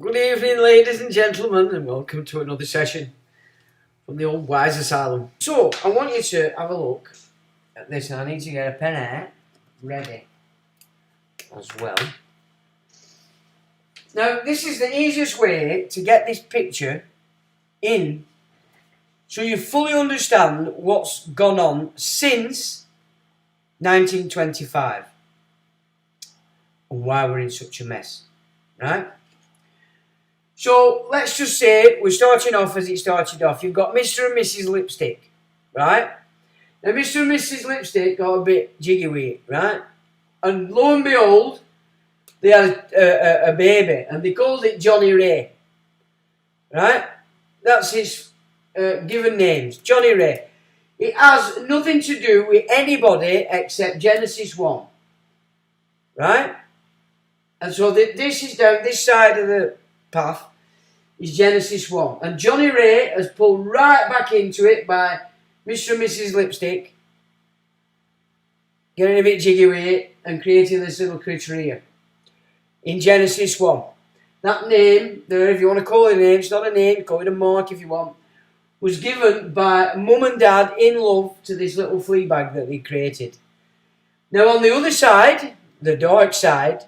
Good evening, ladies and gentlemen, and welcome to another session from the Old Wise Asylum. So, I want you to have a look at this, and I need to get a pen out ready as well. Now, this is the easiest way to get this picture in so you fully understand what's gone on since 1925 and why we're in such a mess, right? So let's just say we're starting off as it started off. You've got Mr. and Mrs. Lipstick, right? Now Mr. and Mrs. Lipstick got a bit jiggy with it, right? And lo and behold, they had a baby, and they called it Johnny Ray, right? That's his given names, Johnny Ray. It has nothing to do with anybody except Genesis 1, right? And so this is down this side of the path is Genesis 1. And Johnny Ray has pulled right back into it by Mr. and Mrs. Lipstick getting a bit jiggy with it and creating this little creature here in Genesis 1. That name there, if you want to call it a name, it's not a name, call it a mark if you want, was given by mum and dad in love to this little flea bag that they created. Now on the other side, the dark side,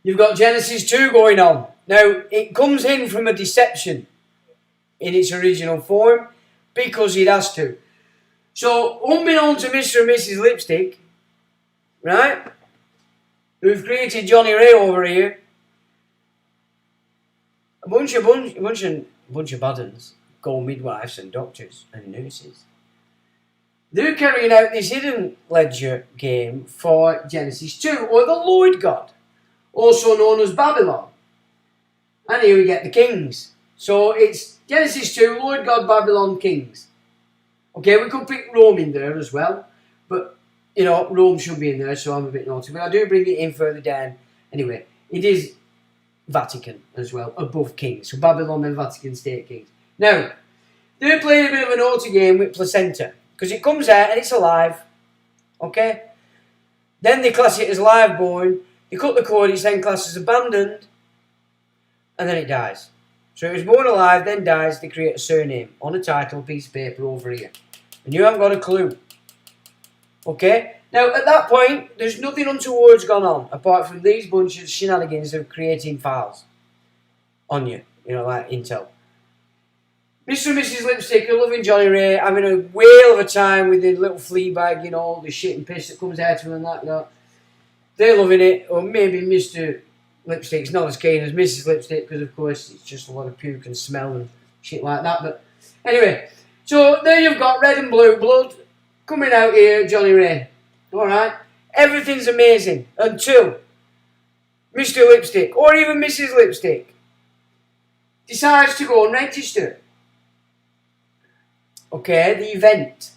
you've got Genesis 2 going on. Now, it comes in from a deception in its original form because it has to. So, unbeknown to Mr. and Mrs. Lipstick, right, who've created Johnny Ray over here, a bunch of bad uns, called midwives and doctors and nurses, they're carrying out this hidden ledger game for Genesis 2, or the Lord God, also known as Babylon. And here we get the kings. So it's Genesis 2, Lord God, Babylon, kings. Okay, we could pick Rome in there as well. But, you know, Rome should be in there, so I'm a bit naughty. But I do bring it in further down. Anyway, it is Vatican as well, above kings. So Babylon and Vatican state kings. Now, they're playing a bit of an auto game with placenta. Because it comes out and it's alive. Okay? Then they class it as live born. You cut the cord, it's then classed as abandoned, and then it dies. So it was born alive, then dies, they create a surname on a title piece of paper over here. And you haven't got a clue. Okay? Now, at that point, there's nothing untoward's gone on, apart from these bunch of shenanigans of creating files on you, like Intel. Mr. and Mrs. Lipstick are loving Johnny Ray, having a whale of a time with the little flea bag, all the shit and piss that comes out of them and that. They're loving it, or maybe Mr. Lipstick's not as keen as Mrs. Lipstick, because of course it's just a lot of puke and smell and shit like that. But anyway, so there you've got red and blue blood coming out here, Johnny Ray. Alright? Everything's amazing until Mr. Lipstick, or even Mrs. Lipstick, decides to go and register. Okay, the event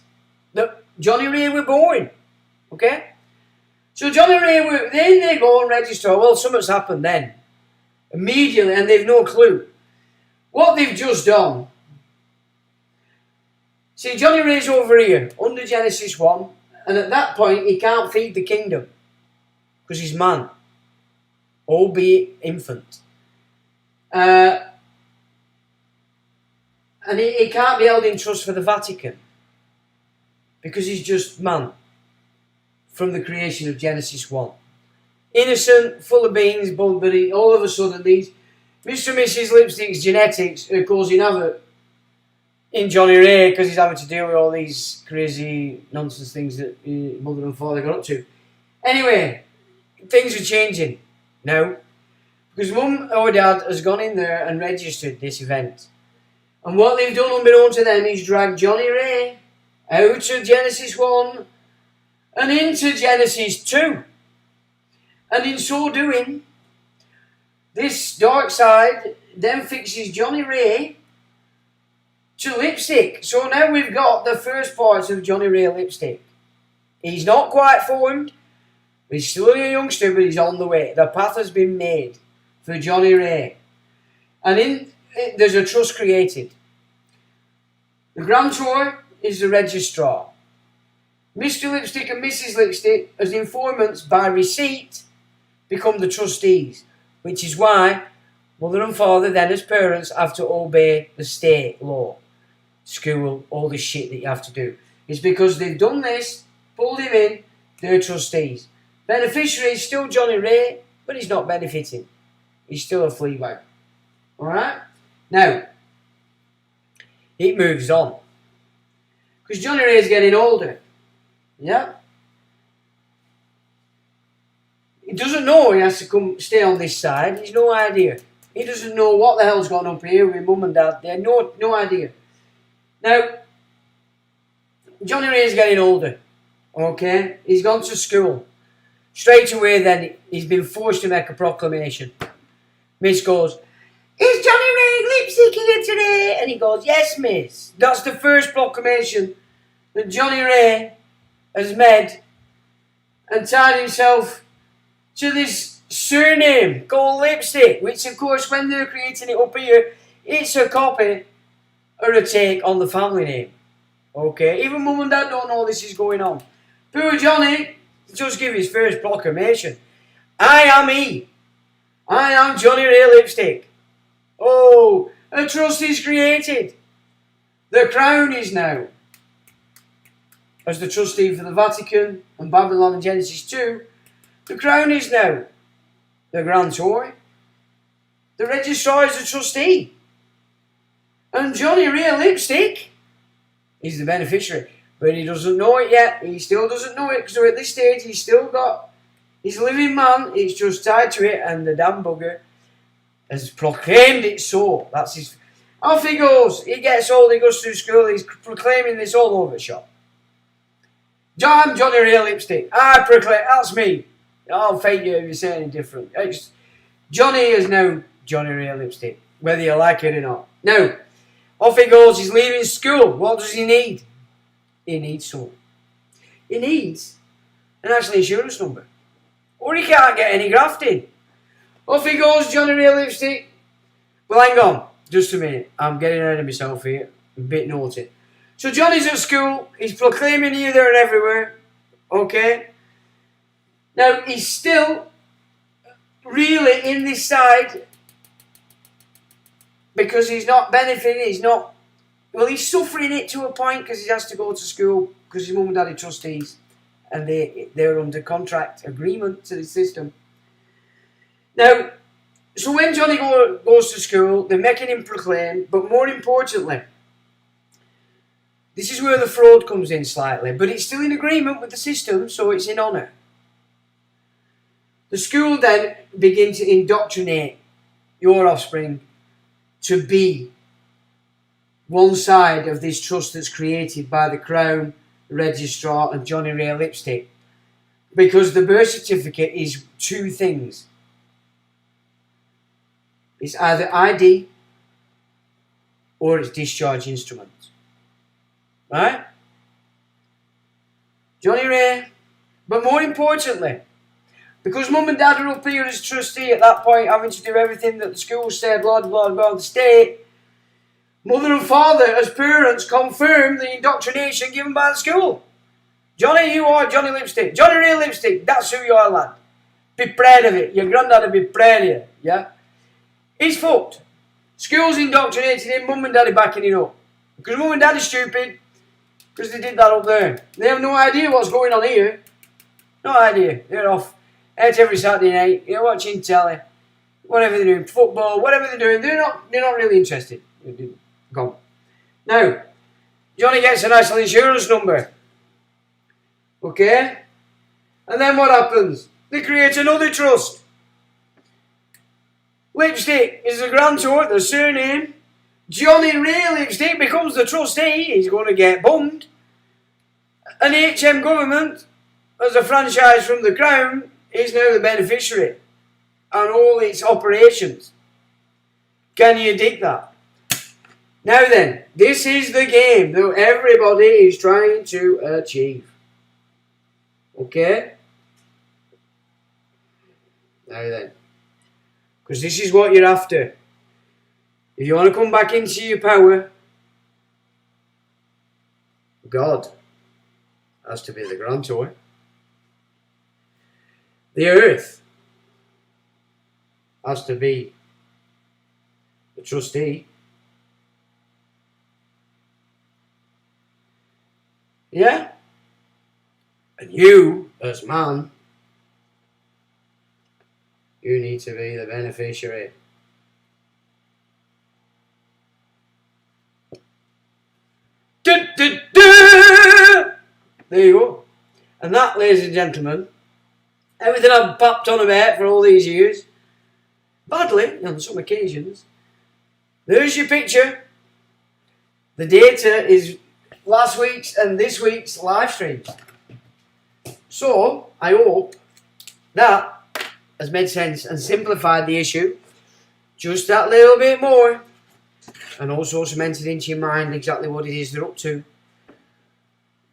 that Johnny Ray were born. Okay? So Johnny Ray, then they go and register. Well, something's happened then. Immediately, and they've no clue. What they've just done. See, Johnny Ray's over here, under Genesis 1, and at that point, he can't feed the kingdom. Because he's man. Albeit infant. And he can't be held in trust for the Vatican. Because he's just man. From the creation of Genesis 1. Innocent, full of beans, but all of a sudden these Mr. and Mrs. Lipstick's genetics are causing havoc in Johnny Ray because he's having to deal with all these crazy nonsense things that mother and father got up to. Anyway, things are changing now because mum or dad has gone in there and registered this event. And what they've done unbeknown to them is drag Johnny Ray out of Genesis 1 and into Genesis 2. And in so doing, this dark side then fixes Johnny Ray to Lipstick. So now we've got the first parts of Johnny Ray Lipstick. He's not quite formed. He's still a youngster, but he's on the way. The path has been made for Johnny Ray. And there's a trust created. The grantor is the registrar. Mr. Lipstick and Mrs. Lipstick, as informants by receipt, become the trustees, which is why Mother and father then as parents have to obey the state law, school, all the shit that you have to do. It's because they've done this, pulled him in, they're trustees. Beneficiary is still Johnny Ray, but he's not benefiting. He's still a flea bag. Alright? Now, it moves on. Because Johnny Ray is getting older. Yeah? He doesn't know he has to stay on this side. He's no idea. He doesn't know what the hell's gone up here with mum and dad. They have no idea. Now, Johnny Ray is getting older. Okay? He's gone to school. Straight away then, he's been forced to make a proclamation. Miss goes, "Is Johnny Ray lipstick here today?" And he goes, "Yes, miss." That's the first proclamation that Johnny Ray has made and tied himself to this surname called Lipstick, which of course when they're creating it up here, it's a copy or a take on the family name. Okay, even mum and dad don't know this is going on. Poor Johnny just give his first proclamation. I am he. I am Johnny Ray Lipstick. Oh, a trust is created. The Crown is now, as the trustee for the Vatican and Babylon and Genesis 2, the Crown is now the grantor. The registrar is the trustee. And Johnny Ray Lipstick is the beneficiary. But he doesn't know it yet. He still doesn't know it because at this stage he's still got his living man. He's just tied to it and the damn bugger has proclaimed it so. That's his... Off he goes. He gets old. He goes through school. He's proclaiming this all over the shop. I'm Johnny Ray Lipstick. I proclaim... That's me. I'll fight you if you say anything different. Johnny is now Johnny Ray Lipstick, whether you like it or not. Now, off he goes. He's leaving school. What does he need? He needs someone. He needs a national insurance number. Or he can't get any grafting. Off he goes, Johnny Ray Lipstick. Well, hang on. Just a minute. I'm getting ahead of myself here. I'm a bit naughty. So Johnny's at school. He's proclaiming here, there and everywhere. Okay? Now, he's still really in this side because he's not benefiting. He's not... Well, he's suffering it to a point because he has to go to school because his mum and dad are trustees and they're under contract agreement to the system. Now, so when Johnny goes to school, they're making him proclaim, but more importantly, this is where the fraud comes in slightly, but it's still in agreement with the system, so it's in honour. The school then begin to indoctrinate your offspring to be one side of this trust that's created by the Crown, Registrar and Johnny Ray Lipstick. Because the birth certificate is two things. It's either ID or it's discharge instrument. Right? Johnny Ray. But more importantly, because mum and dad are up here as trustee at that point, having to do everything that the school said, blah, blah, blah, the state, mother and father, as parents, confirm the indoctrination given by the school. Johnny, you are Johnny Lipstick. Johnny Ray Lipstick, that's who you are, lad. Be proud of it. Your granddad will be proud of you. Yeah? He's fucked. School's indoctrinated him, mum and daddy backing it up. Because mum and daddy's stupid, because they did that up there. They have no idea what's going on here. No idea. They're off. Out every Saturday night, you're watching telly, whatever they're doing, football, whatever they're doing, they're not really interested. Gone. Now, Johnny gets a national insurance number. Okay? And then what happens? They create another trust. Lipstick is the grantor, the surname. Johnny Ray Lipstick becomes the trustee. He's going to get bummed. And the HM government, as a franchise from the Crown, is now the beneficiary. And all its operations. Can you dig that? Now then, this is the game that everybody is trying to achieve. Okay? Now then. Because this is what you're after. If you want to come back into your power, God has to be the grantor. The earth has to be the trustee. Yeah? And you, as man, you need to be the beneficiary. There you go. And that, ladies and gentlemen, everything I've popped on about for all these years, badly on some occasions, there's your picture. The data is last week's and this week's live stream. So, I hope that has made sense and simplified the issue just that little bit more, and also cemented into your mind exactly what it is they're up to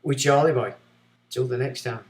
with Charlie Boy. Till the next time.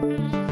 you.